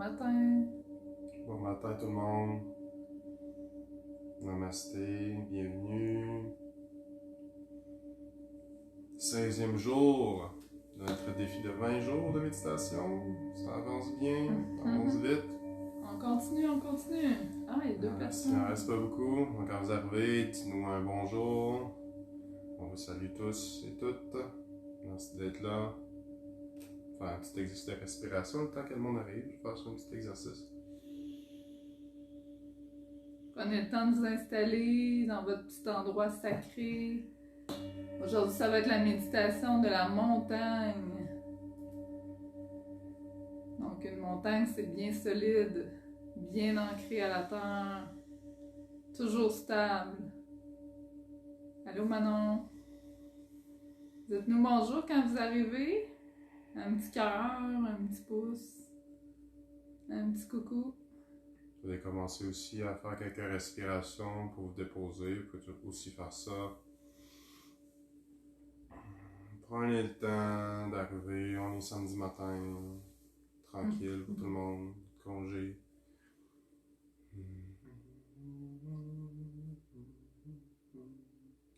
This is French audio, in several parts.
matin. Bon matin tout le monde. Namasté, bienvenue. 16e jour de notre défi de 20 jours de méditation. Ça avance bien, ça avance vite. On continue. Ah, il y a deux Il personnes. n'en reste pas beaucoup. Donc quand vous arrivez, dites-nous un bonjour. On vous salue tous et toutes. Merci d'être là. Faire un petit exercice de respiration le temps que le monde arrive. Je vais faire un petit exercice. Prenez le temps de vous installer dans votre petit endroit sacré. Aujourd'hui, ça va être la méditation de la montagne. Donc, une montagne, c'est bien solide, bien ancré à la terre, toujours stable. Allô, Manon? Dites-nous bonjour quand vous arrivez. Un petit cœur, un petit pouce, un petit coucou. Vous allez commencer aussi à faire quelques respirations pour vous déposer. Vous pouvez aussi faire ça. Prenez le temps d'arriver. On est samedi matin. Tranquille pour tout le monde. Congé.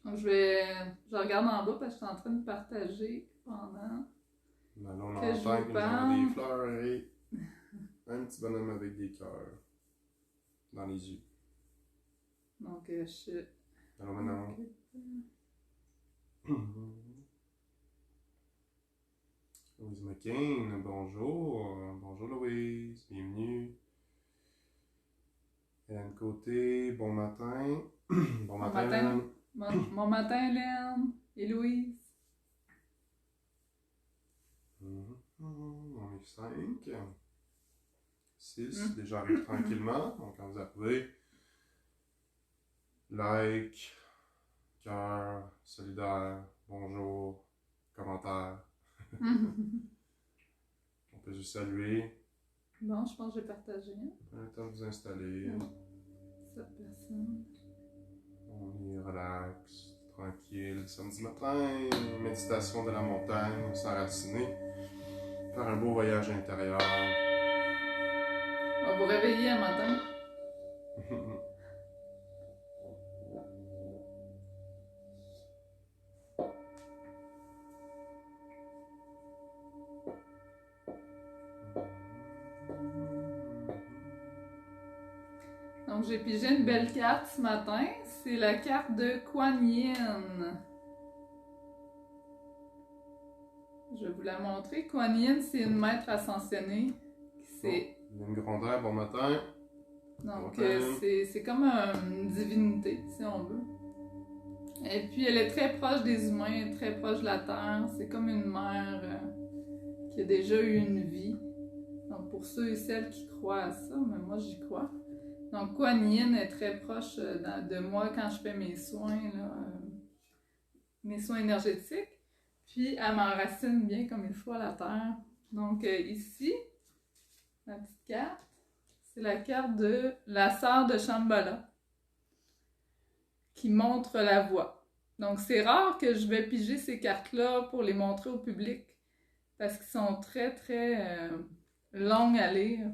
Donc, je regarde en bas parce que je suis en train de partager pendant. Allons Que je l'entendre vous qui nous envoie parle. des fleurs et un petit bonhomme avec des cœurs dans les yeux. Donc, je suis. Allô Manon. Louise McCain, bonjour. Bonjour Louise, bienvenue. Hélène Côté, bon matin. Bon matin, matin. Hélène. Bon matin, Hélène et Louise. On est 5. 6, déjà arrive tranquillement. Donc quand vous arrivez, like, cœur, solidaire, bonjour, commentaire. On peut juste saluer. Bon, je pense que j'ai partagé. Prenez le temps de vous installer. 7 personnes. On est relax, tranquille. Samedi matin, méditation de la montagne, s'enraciner. Faire un beau voyage intérieur. On va vous réveiller un matin. Donc, j'ai pigé une belle carte ce matin. C'est la carte de Kuan Yin. Je vais vous la montrer. Kuan Yin, c'est une maître ascensionnée. Une grandeur, bon matin. Donc, Bon c'est comme une divinité, si on veut. Et puis, elle est très proche des humains, très proche de la Terre. C'est comme une mère qui a déjà eu une vie. Donc, pour ceux et celles qui croient à ça, mais moi, j'y crois. Donc, Kuan Yin est très proche de moi quand je fais mes soins, mes soins énergétiques. Puis, elle m'enracine bien comme il faut à la Terre. Donc, ici, la petite carte, c'est la carte de la sœur de Shambhala qui montre la voie. Donc, c'est rare que je vais piger ces cartes-là pour les montrer au public parce qu'ils sont très, très longues à lire.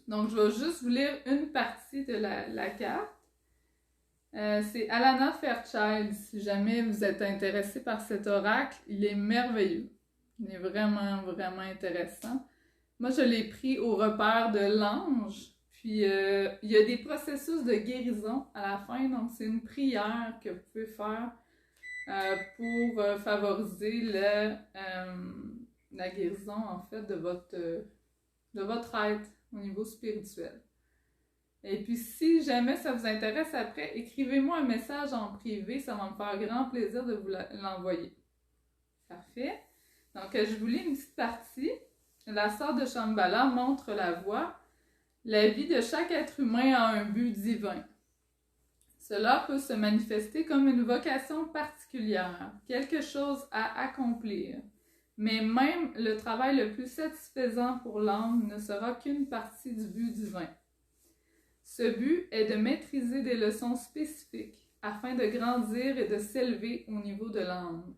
Donc, je vais juste vous lire une partie de la carte. C'est Alana Fairchild. Si jamais vous êtes intéressé par cet oracle, il est merveilleux. Il est vraiment, vraiment intéressant. Moi, je l'ai pris au repère de l'ange. Puis, il y a des processus de guérison à la fin. Donc, c'est une prière que vous pouvez faire pour favoriser la guérison, en fait, de votre être au niveau spirituel. Et puis, si jamais ça vous intéresse après, écrivez-moi un message en privé. Ça va me faire grand plaisir de vous l'envoyer. Parfait. Donc, je vous lis une petite partie. La sœur de Shambhala montre la voie. La vie de chaque être humain a un but divin. Cela peut se manifester comme une vocation particulière, quelque chose à accomplir. Mais même le travail le plus satisfaisant pour l'âme ne sera qu'une partie du but divin. Ce but est de maîtriser des leçons spécifiques afin de grandir et de s'élever au niveau de l'âme.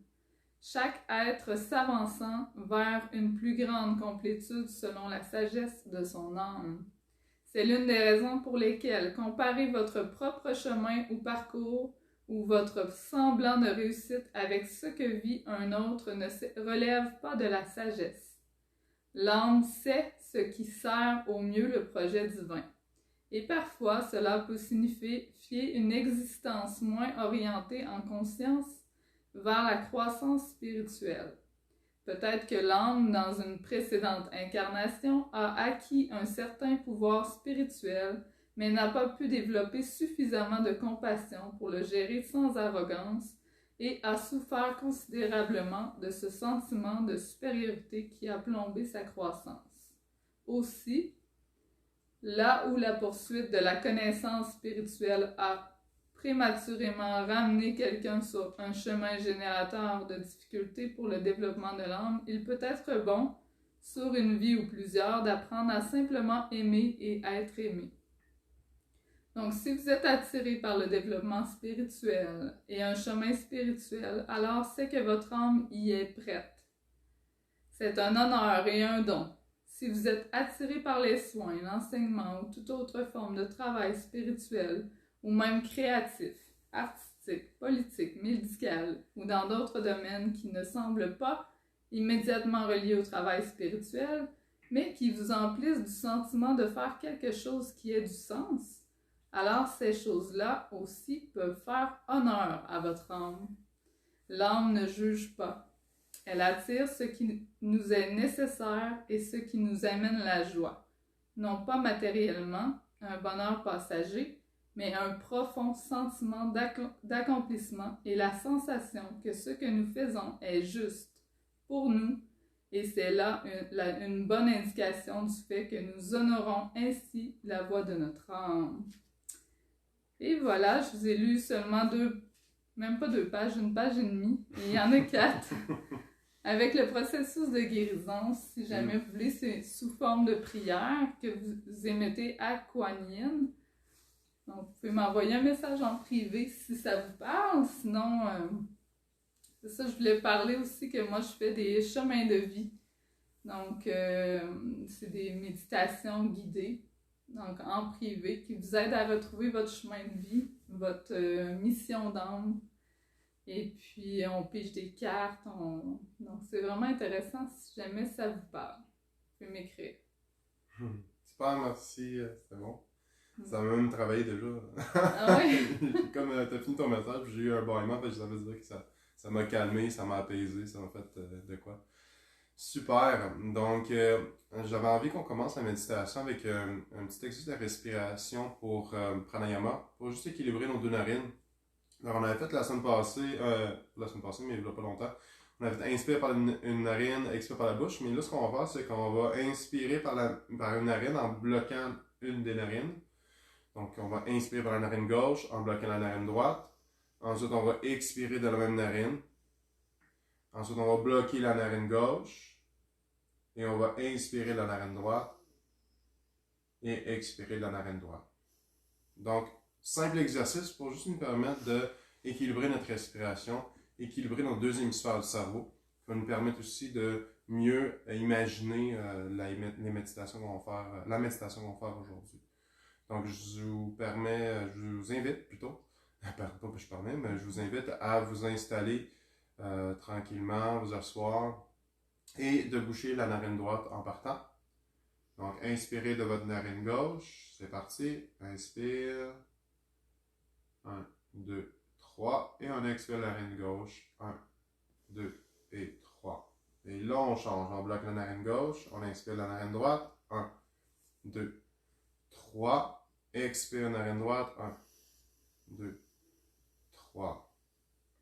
chaque être s'avançant vers une plus grande complétude selon la sagesse de son âme. C'est l'une des raisons pour lesquelles comparer votre propre chemin ou parcours ou votre semblant de réussite avec ce que vit un autre ne relève pas de la sagesse. L'âme sait ce qui sert au mieux le projet divin. Et parfois, cela peut signifier une existence moins orientée en conscience vers la croissance spirituelle. Peut-être que l'âme, dans une précédente incarnation, a acquis un certain pouvoir spirituel, mais n'a pas pu développer suffisamment de compassion pour le gérer sans arrogance et a souffert considérablement de ce sentiment de supériorité qui a plombé sa croissance. Aussi, là où la poursuite de la connaissance spirituelle a prématurément ramener quelqu'un sur un chemin générateur de difficultés pour le développement de l'âme, il peut être bon, sur une vie ou plusieurs, d'apprendre à simplement aimer et être aimé. Donc, si vous êtes attiré par le développement spirituel et un chemin spirituel, alors c'est que votre âme y est prête. C'est un honneur et un don. Si vous êtes attiré par les soins, l'enseignement ou toute autre forme de travail spirituel, ou même créatif, artistique, politique, médical ou dans d'autres domaines qui ne semblent pas immédiatement reliés au travail spirituel, mais qui vous emplissent du sentiment de faire quelque chose qui ait du sens, alors ces choses-là aussi peuvent faire honneur à votre âme. L'âme ne juge pas. Elle attire ce qui nous est nécessaire et ce qui nous amène la joie, non pas matériellement, un bonheur passager, mais un profond sentiment d'accomplissement et la sensation que ce que nous faisons est juste pour nous, et c'est là une bonne indication du fait que nous honorons ainsi la voix de notre âme. Et voilà, je vous ai lu seulement même pas 2 pages, 1 page et demie, et il y en a 4. Avec le processus de guérison, si jamais vous voulez, c'est sous forme de prière que vous émettez à Kuan Yin. Donc, vous pouvez m'envoyer un message en privé si ça vous parle. Sinon, c'est ça, je voulais parler aussi que moi, je fais des chemins de vie. Donc, c'est des méditations guidées, donc en privé, qui vous aident à retrouver votre chemin de vie, votre mission d'âme. Et puis, on pige des cartes. Donc, c'est vraiment intéressant si jamais ça vous parle. Vous pouvez m'écrire. Super, merci, c'était bon. Ça m'a même travaillé déjà. Ah oui? Comme t'as fini ton message, j'ai eu un bâillement, ça veut dire que ça m'a calmé, ça m'a apaisé, ça m'a fait de quoi. Super! Donc, j'avais envie qu'on commence la méditation avec un petit exercice de respiration pour pranayama, pour juste équilibrer nos 2 narines. Alors, on avait fait la semaine passée, mais il n'y a pas longtemps, on avait inspiré par une narine, expiré par la bouche, mais là, ce qu'on va faire, c'est qu'on va inspirer par une narine en bloquant une des narines. Donc, on va inspirer par la narine gauche en bloquant la narine droite. Ensuite, on va expirer de la même narine. Ensuite, on va bloquer la narine gauche. Et on va inspirer la narine droite. Et expirer la narine droite. Donc, simple exercice pour juste nous permettre d'équilibrer notre respiration, équilibrer nos 2 hémisphères du cerveau, qui va nous permettre aussi de mieux imaginer la méditation qu'on va faire aujourd'hui. Donc, je vous invite plutôt, pardon, je vous invite à vous installer tranquillement, vous asseoir et de boucher la narine droite en partant. Donc, inspirez de votre narine gauche, c'est parti, inspire, 1, 2, 3, et on expire la narine gauche, 1, 2 et 3. Et là, on change, on bloque la narine gauche, on inspire la narine droite, 1, 2, 3, expire narine droite, 1, 2, 3.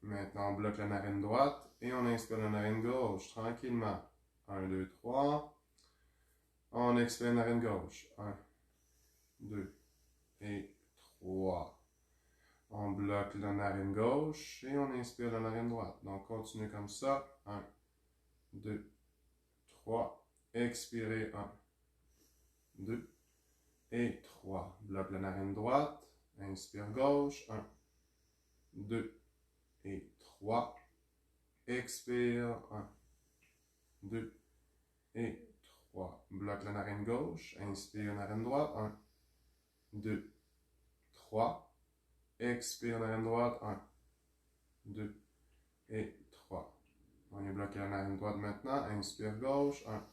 Maintenant, on bloque la narine droite et on inspire la narine gauche tranquillement. 1, 2, 3. On expire la narine gauche. 1, 2 et 3. On bloque la narine gauche et on inspire la narine droite. Donc, continuez comme ça. 1, 2, 3. Expirez. 1, 2 et 3. Bloque la narine droite. Inspire gauche. 1, 2 et 3. Expire. 1, 2 et 3. Bloque la narine gauche. Inspire, narine droite. 1, 2, 3. Expire, narine droite. 1, 2 et 3. On est bloqué la narine droite maintenant. Inspire gauche. 1,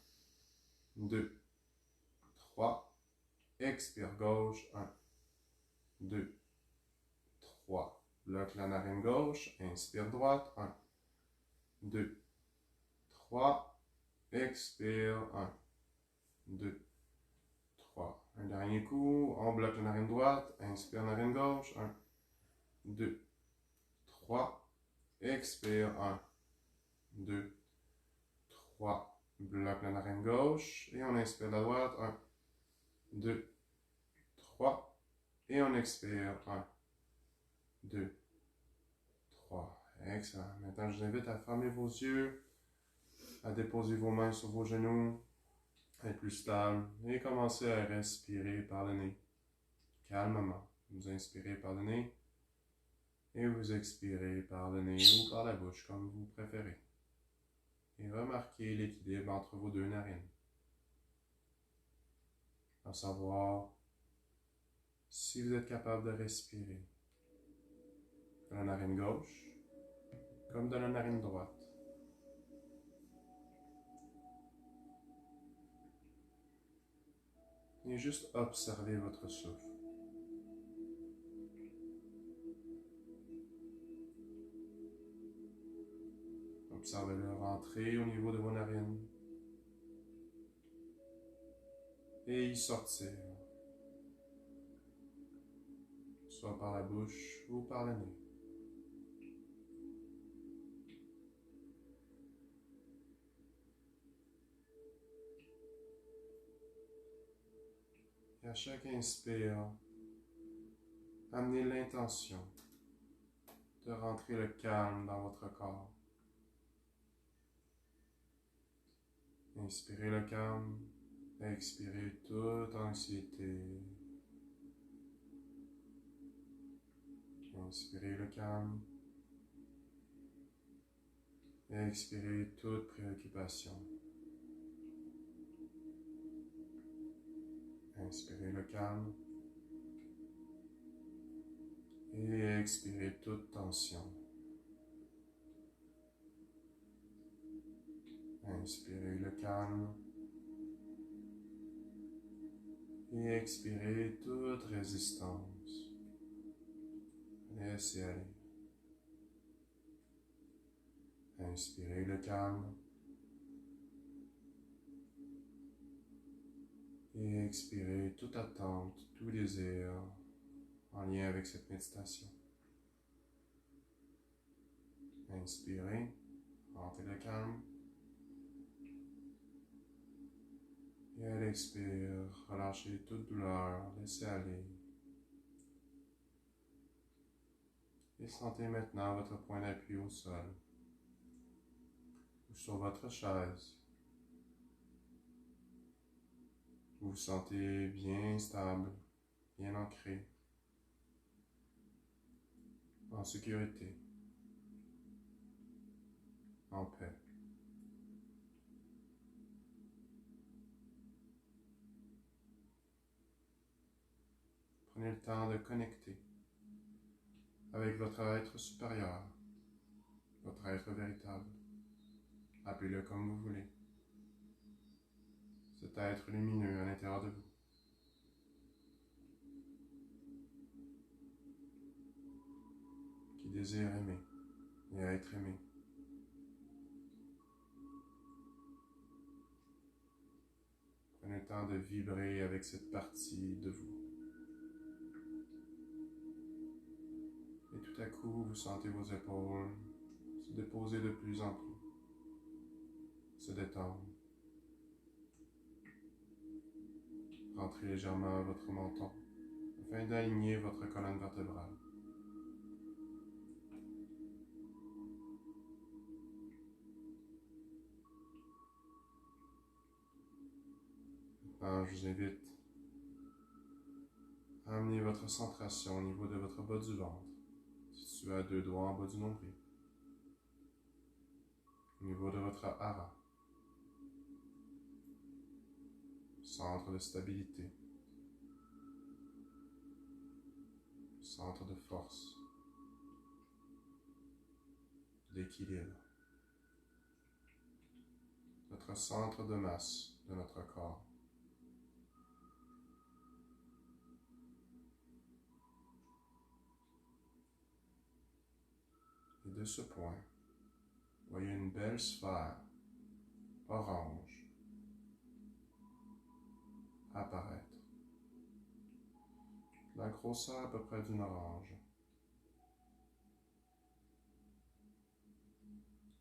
2, 3. Expire gauche. 1, 2, 3. Bloque la narine gauche. Inspire droite. 1, 2, 3. Expire. 1, 2, 3. Un dernier coup. On bloque la narine droite. Inspire narine gauche. 1, 2, 3. Expire. 1, 2, 3. Bloque la narine gauche. Et on inspire la droite. 1, 2, 3. Et on expire. 1, 2, 3. Excellent. Maintenant, je vous invite à fermer vos yeux, à déposer vos mains sur vos genoux, à être plus stable et commencer à respirer par le nez. Calmement. Vous inspirez par le nez et vous expirez par le nez ou par la bouche, comme vous préférez. Et remarquez l'équilibre entre vos deux narines. À savoir si vous êtes capable de respirer de la narine gauche comme de la narine droite. Et juste observez votre souffle. Observez-le rentrer au niveau de vos narines et y sortir, soit par la bouche ou par le nez. Et à chaque inspire, amenez l'intention de rentrer le calme dans votre corps. Inspirez le calme, expirez toute anxiété. Inspirez le calme, expirez toute préoccupation. Inspirez le calme et expirez toute tension. Inspirez le calme et expirez toute résistance. Laissez aller. Inspirez le calme et expirez toute attente, tout désir en lien avec cette méditation. Inspirez, rentrez le calme. Et à l'expire, relâchez toute douleur, laissez aller. Et sentez maintenant votre point d'appui au sol ou sur votre chaise. Vous vous sentez bien stable, bien ancré, en sécurité, en paix. Prenez le temps de connecter avec votre être supérieur, votre être véritable. Appelez-le comme vous voulez. Cet être lumineux à l'intérieur de vous. Qui désire aimer et être aimé. Prenez le temps de vibrer avec cette partie de vous. Et tout à coup, vous sentez vos épaules se déposer de plus en plus, se détendre. Rentrez légèrement votre menton afin d'aligner votre colonne vertébrale. Maintenant, je vous invite à amener votre centration au niveau de votre bas du ventre, situé à 2 doigts en bas du nombril. au niveau de votre hara, centre de stabilité, centre de force, d'équilibre, notre centre de masse de notre corps. Et de ce point, voyez une belle sphère orange apparaître. La grosseur à peu près d'une orange.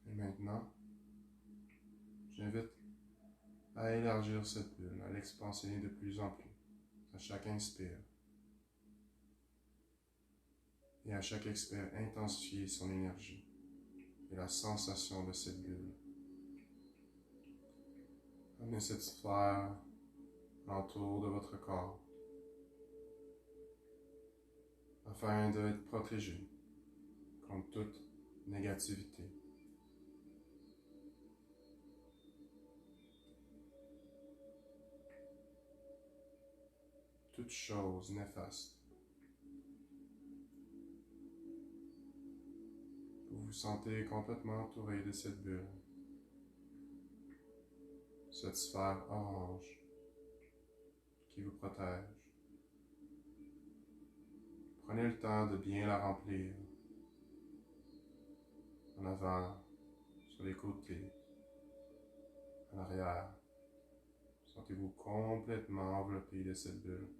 Et maintenant, j'invite à élargir cette bulle, à l'expansionner de plus en plus, à chaque inspire. Et à chaque expire, intensifier son énergie et la sensation de cette bulle. Amenez cette sphère l'entour de votre corps afin d'être protégé contre toute négativité. Toute chose néfaste. Vous vous sentez complètement entouré de cette bulle, cette sphère orange qui vous protège. Prenez le temps de bien la remplir, en avant, sur les côtés, en arrière. Sentez-vous complètement enveloppé de cette bulle.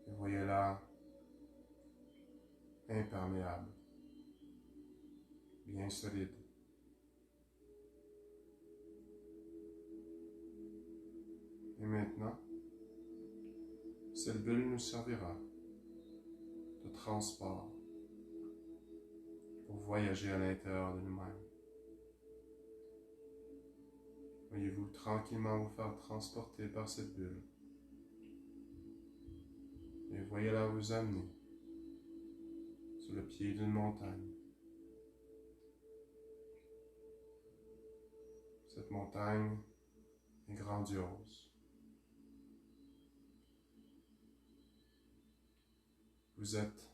Et voyez-la imperméable, bien solide. Et maintenant, cette bulle nous servira de transport pour voyager à l'intérieur de nous-mêmes. Voyez-vous tranquillement vous faire transporter par cette bulle. Et voyez-la vous amener sur le pied d'une montagne. Cette montagne est grandiose. Vous êtes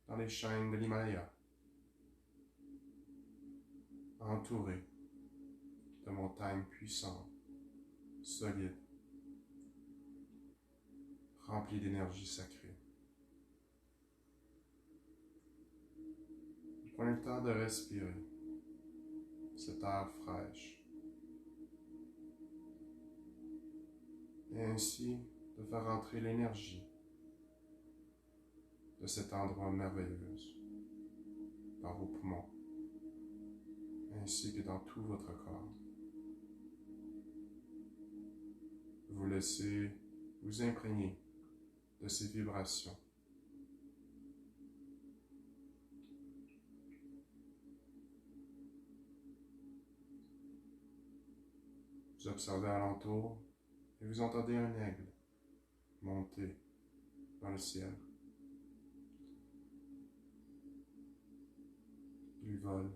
dans les chaînes de l'Himalaya, entouré de montagnes puissantes, solides, remplies d'énergie sacrée. Prenez le temps de respirer cette air fraîche et ainsi de faire entrer l'énergie de cet endroit merveilleux dans vos poumons ainsi que dans tout votre corps. Vous laissez vous imprégner de ces vibrations. Vous observez alentour et vous entendez un aigle monter dans le ciel. Il vole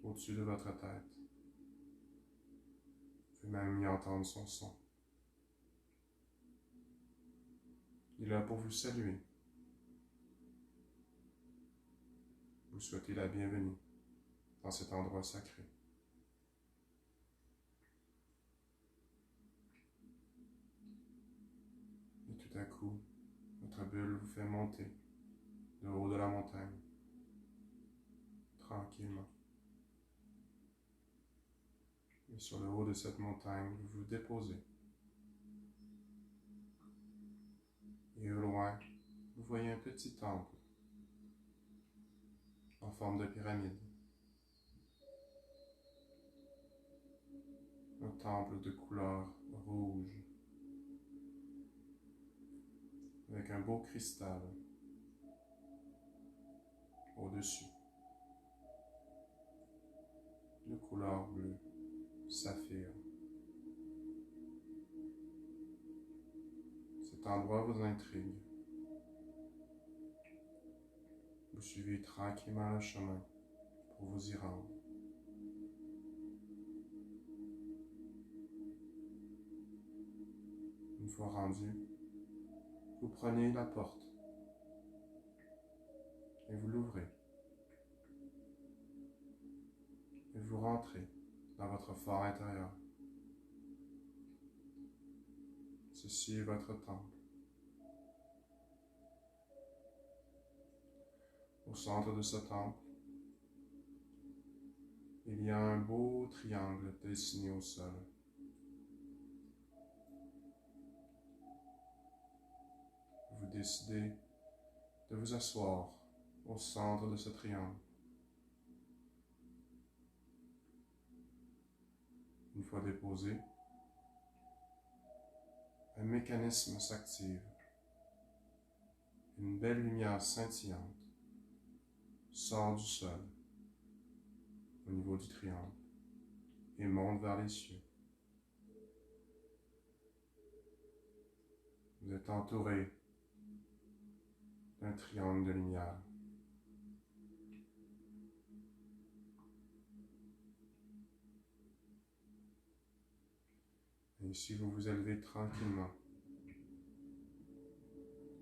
au-dessus de votre tête. Vous pouvez même y entendre son son. Il est là pour vous saluer. Vous souhaitez la bienvenue dans cet endroit sacré. Et tout à coup, votre bulle vous fait monter de haut de la montagne, tranquillement. Et sur le haut de cette montagne, vous vous déposez. Et au loin, vous voyez un petit temple en forme de pyramide. Un temple de couleur rouge, avec un beau cristal au-dessus, de couleur bleue, saphir. Cet endroit vous intrigue. Vous suivez tranquillement le chemin pour vous y rendre. Une fois rendu, vous prenez la porte et vous l'ouvrez. Et vous rentrez dans votre fort intérieur. Ceci est votre temple. Au centre de ce temple, il y a un beau triangle dessiné au sol. Vous décidez de vous asseoir au centre de ce triangle. Une fois déposé, un mécanisme s'active. Une belle lumière scintillante sort du sol, au niveau du triangle, et monte vers les cieux. Vous êtes entouré d'un triangle de lumière. Et ici, vous vous élevez tranquillement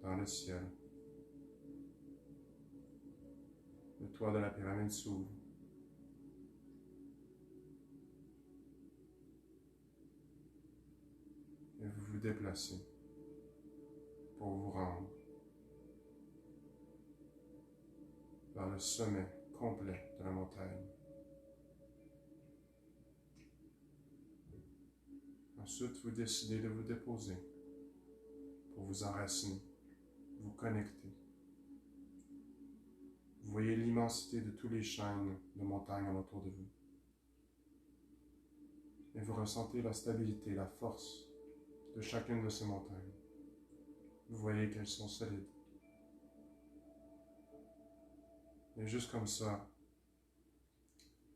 dans le ciel. Le toit de la pyramide s'ouvre. Et vous vous déplacez pour vous rendre vers le sommet complet de la montagne. Ensuite, vous décidez de vous déposer pour vous enraciner, vous connecter. Vous voyez l'immensité de tous les chaînes de montagnes autour de vous. Et vous ressentez la stabilité, la force de chacune de ces montagnes. Vous voyez qu'elles sont solides. Et juste comme ça,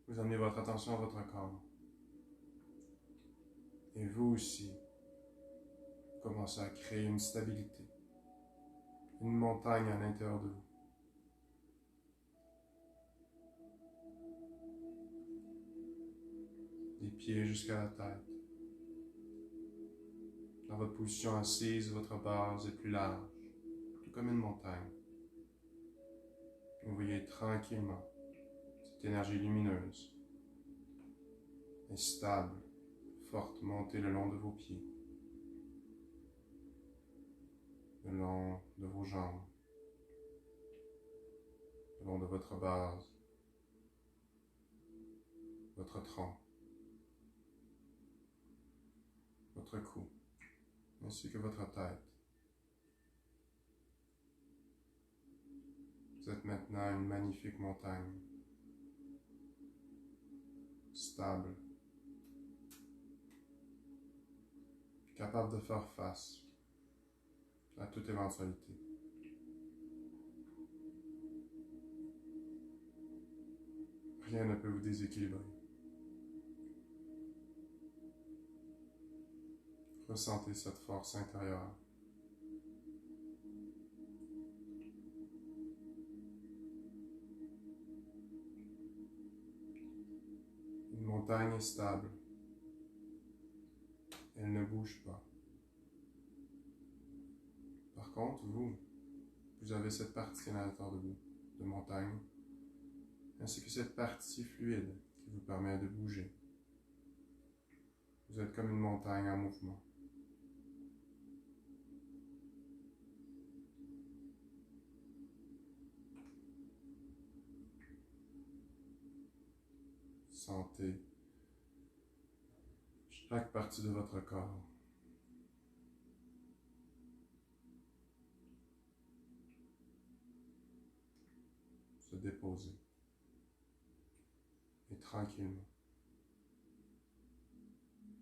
vous amenez votre attention à votre corps. Et vous aussi, vous commencez à créer une stabilité, une montagne à l'intérieur de vous. Des pieds jusqu'à la tête. Dans votre position assise, votre base est plus large, tout comme une montagne. Vous voyez tranquillement cette énergie lumineuse et stable, forte, monter le long de vos pieds, le long de vos jambes, le long de votre base, votre tronc, votre cou, ainsi que votre tête. Vous êtes maintenant une magnifique montagne, stable, capable de faire face à toute éventualité. Rien ne peut vous déséquilibrer. Ressentez cette force intérieure. Une montagne est stable. Elle ne bouge pas. Par contre, vous avez cette partie à l'intérieur de vous, de montagne, ainsi que cette partie fluide qui vous permet de bouger. Vous êtes comme une montagne en mouvement. Sentez chaque partie de votre corps se déposer et tranquillement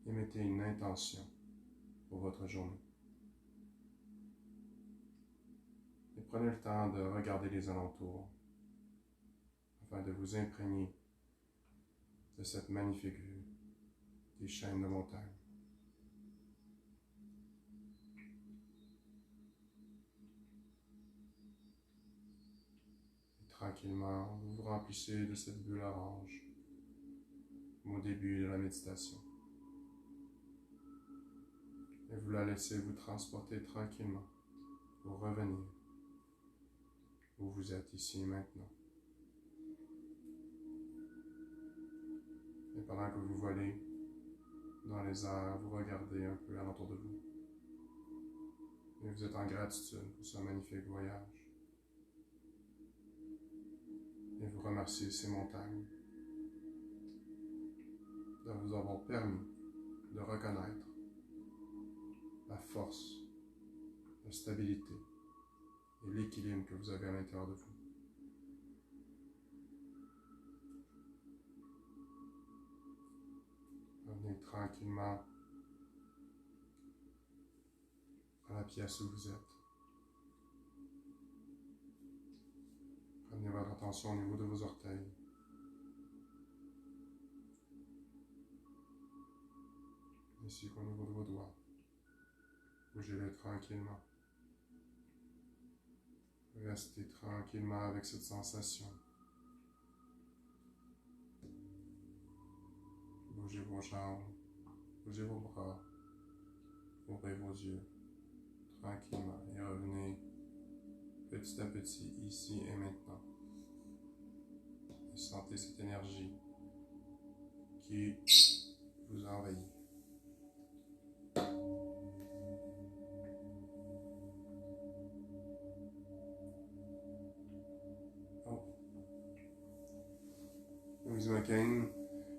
émettez une intention pour votre journée. Et prenez le temps de regarder les alentours afin de vous imprégner de cette magnifique vue des chaînes de montagnes. Et tranquillement, vous vous remplissez de cette bulle orange au début de la méditation. Et vous la laissez vous transporter tranquillement pour revenir où vous êtes ici et maintenant. Et pendant que vous volez dans les airs, vous regardez un peu alentour de vous. Et vous êtes en gratitude pour ce magnifique voyage. Et vous remerciez ces montagnes de vous avoir permis de reconnaître la force, la stabilité et l'équilibre que vous avez à l'intérieur de vous. Revenez tranquillement à la pièce où vous êtes. Ramenez votre attention au niveau de vos orteils. Ainsi qu'au niveau de vos doigts. Bougez-les tranquillement. Restez tranquillement avec cette sensation. Bougez vos jambes, bougez vos bras, ouvrez vos yeux tranquillement et revenez petit à petit ici et maintenant. Et sentez cette énergie qui vous envahit. Louise McCain,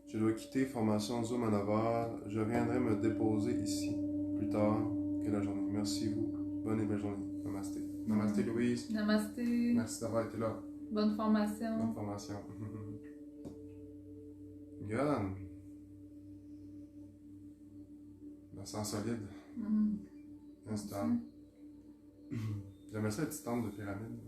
je dois quitter formation Zoom à 9h. Je viendrai me déposer ici plus tard que la journée. Merci vous. Bonne et belle journée. Namasté. Namasté Louise. Namasté. Merci d'avoir été là. Bonne formation. Bonne formation. Good. Je me sens solide. Instable. J'aimerais ça être temple de pyramide.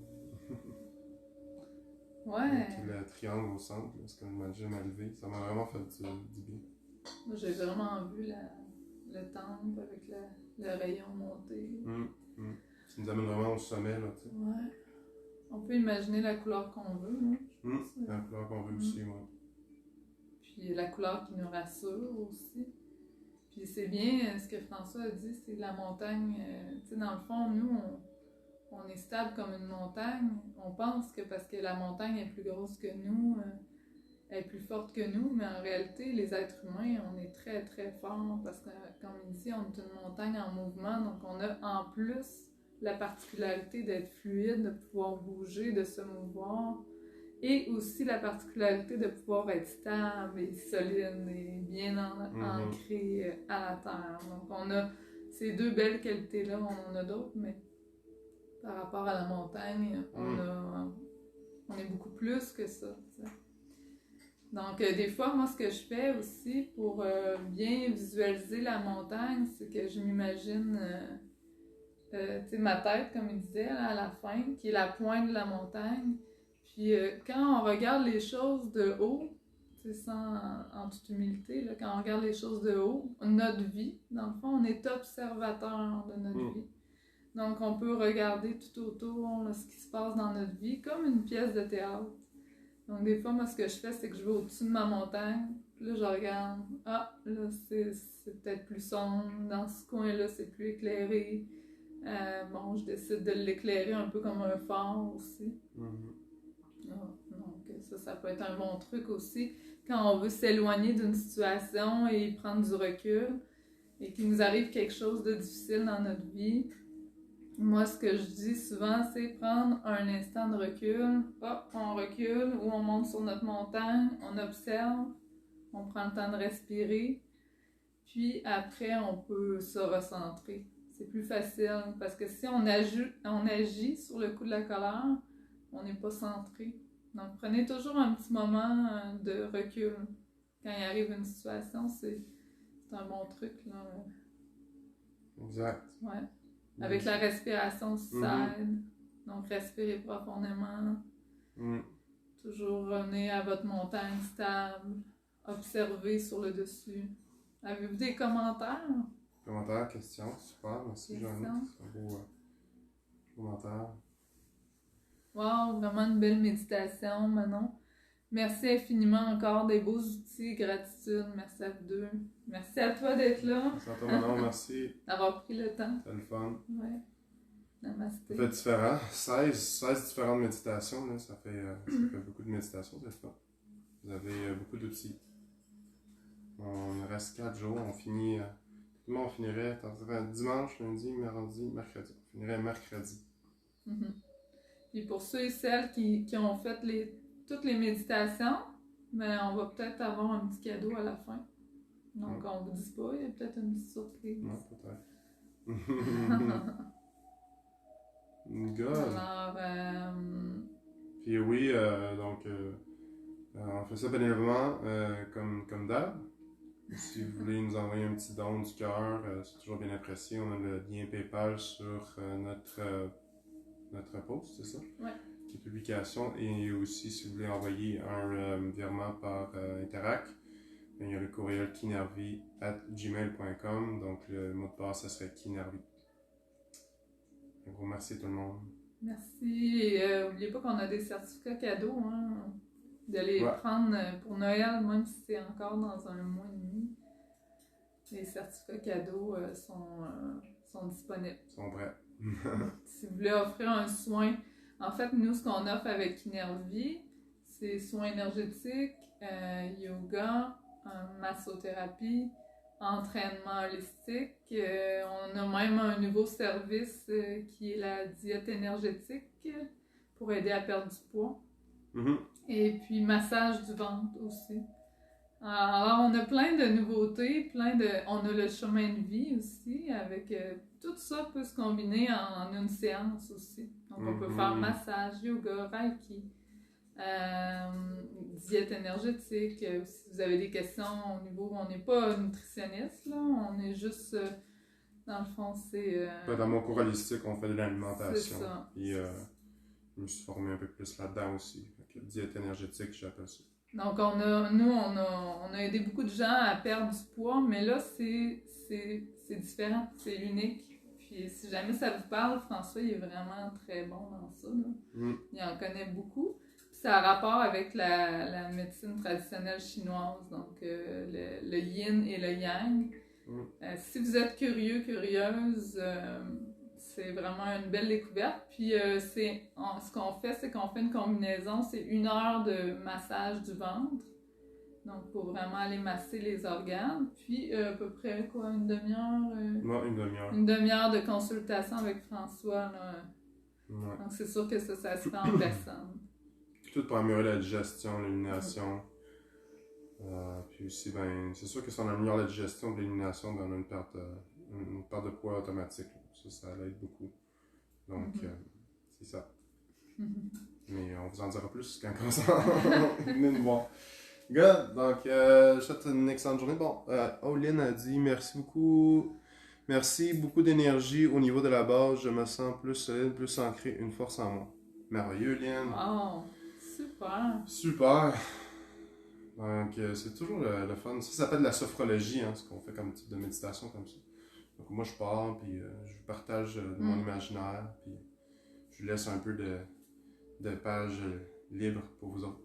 Ouais. Avec le triangle au centre, c'est comme ma gym à lever. Ça m'a vraiment fait du bien. Moi, j'ai vraiment vu le temple avec le rayon monté. Ça nous amène vraiment au sommet, là, tu sais. Ouais. On peut imaginer la couleur qu'on veut, hein, je pense. La couleur qu'on veut aussi, ouais. Puis la couleur qui nous rassure aussi. Puis c'est bien ce que François a dit, c'est la montagne. Tu sais, dans le fond, nous, on est stable comme une montagne. On pense que parce que la montagne est plus grosse que nous, elle est plus forte que nous, mais en réalité, les êtres humains, on est très très forts parce que, comme il dit, on est une montagne en mouvement, donc on a en plus la particularité d'être fluide, de pouvoir bouger, de se mouvoir, et aussi la particularité de pouvoir être stable et solide et bien ancré à la terre. Donc on a ces deux belles qualités-là, on en a d'autres, mais par rapport à la montagne, on est beaucoup plus que ça, t'sais. Donc, des fois, moi, ce que je fais aussi pour bien visualiser la montagne, c'est que je m'imagine, tu sais, ma tête, comme il disait, là, à la fin, qui est la pointe de la montagne. Puis, quand on regarde les choses de haut, tu sais, en toute humilité, là, quand on regarde les choses de haut, notre vie, dans le fond, on est observateur de notre vie. Donc, on peut regarder tout autour là, ce qui se passe dans notre vie, comme une pièce de théâtre. Donc, des fois, moi, ce que je fais, c'est que je vais au-dessus de ma montagne. Là, je regarde. Ah, là, c'est peut-être plus sombre. Dans ce coin-là, c'est plus éclairé. Bon, je décide de l'éclairer un peu comme un phare aussi. Donc, ça peut être un bon truc aussi. Quand on veut s'éloigner d'une situation et prendre du recul, et qu'il nous arrive quelque chose de difficile dans notre vie, moi, ce que je dis souvent, c'est prendre un instant de recul. Hop, on recule ou on monte sur notre montagne, on observe, on prend le temps de respirer, puis après, on peut se recentrer. C'est plus facile parce que si on agit sur le coup de la colère, on n'est pas centré. Donc, prenez toujours un petit moment de recul. Quand il arrive une situation, c'est un bon truc, là. Exact. Ouais. Avec la respiration aussi, ça aide. Donc, respirez profondément. Toujours revenez à votre montagne stable. Observez sur le dessus. Avez-vous des commentaires? Commentaires, questions, super. Merci, Joanny. C'est un beau commentaire. Wow, vraiment une belle méditation, Manon. Merci infiniment encore des beaux outils, gratitude, merci à vous deux. Merci à toi d'être là. Merci à toi, Manon, merci. D'avoir pris le temps. C'était le fun. Ouais. Namasté. Ça fait différent. 16 différentes méditations, là. Ça fait beaucoup de méditations, c'est ça. Vous avez beaucoup d'outils. On il reste 4 jours, on finit. On finirait dimanche, lundi, mardi, mercredi. On finirait mercredi. Mhm. Puis pour ceux et celles qui ont fait toutes les méditations, ben on va peut-être avoir un petit cadeau à la fin. Donc on vous dit pas, il y a peut-être une petite surprise. Non, peut-être. Good. Alors, Puis oui, donc on fait ça bénévolement comme d'hab. Si vous voulez nous envoyer un petit don du cœur, c'est toujours bien apprécié. On a le lien PayPal sur notre post, c'est ça? Ouais. Qui est publication. Et aussi, si vous voulez envoyer un virement par Interac, il y a le courriel kinervi@gmail.com. Donc le mot de passe, ce serait kinervi. Un gros merci tout le monde. merci. Et n'oubliez pas qu'on a des certificats cadeaux, hein, de les prendre pour Noël, même si c'est encore dans un mois et demi. Les certificats cadeaux sont disponibles. Ils sont prêts. Si vous voulez offrir un soin, en fait, nous, ce qu'on offre avec Kinervi, c'est soins énergétiques, yoga, massothérapie, entraînement holistique. On a même un nouveau service qui est la diète énergétique pour aider à perdre du poids. Mm-hmm. Et puis massage du ventre aussi. Alors, on a plein de nouveautés, on a le chemin de vie aussi, avec tout ça peut se combiner en une séance aussi. Donc, on peut faire massage, yoga, reiki, diète énergétique. Si vous avez des questions au niveau, on n'est pas nutritionniste, là, on est juste, dans le fond, c'est... Dans mon cours holistique, on fait de l'alimentation. C'est ça. Et je me suis formé un peu plus là-dedans aussi. Donc, diète énergétique, j'appelle ça. Donc, on a aidé beaucoup de gens à perdre du poids, mais là, c'est différent, c'est unique. Puis, si jamais ça vous parle, François, il est vraiment très bon dans ça. Là. Il en connaît beaucoup. Puis, ça a rapport avec la médecine traditionnelle chinoise, donc le yin et le yang. Si vous êtes curieux, curieuse, c'est vraiment une belle découverte. Puis ce qu'on fait, c'est qu'on fait une combinaison. C'est 1 heure de massage du ventre. Donc, pour vraiment aller masser les organes. Puis, à peu près, quoi, une demi-heure? Non, une demi-heure. Une demi-heure de consultation avec François. Là. Ouais. Donc, c'est sûr que ça se fait en personne. Tout pour améliorer la digestion, l'élimination. Puis aussi, ben, c'est sûr que si on améliore la digestion et l'élimination, ben, on a une perte de poids automatique. Ça l'aide beaucoup. Donc, c'est ça. Mais on vous en dira plus quand on venez nous voir. Good. Donc, je souhaite une excellente journée. Bon, Lynn a dit merci beaucoup. Merci, beaucoup d'énergie au niveau de la base. Je me sens plus solide, plus ancré, une force en moi. Merveilleux, Lynn. Wow, super. Super. Donc, c'est toujours le fun. Ça s'appelle la sophrologie, hein, ce qu'on fait comme type de méditation comme ça. Donc, moi, je pars, puis je partage mon imaginaire, puis je laisse un peu de page libre pour vous autres.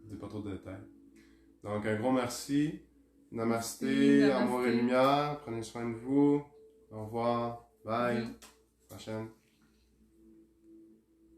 Je dis pas trop de détails. Donc, un gros merci. Namasté, amour et lumière. Prenez soin de vous. Au revoir. Bye. Prochaine.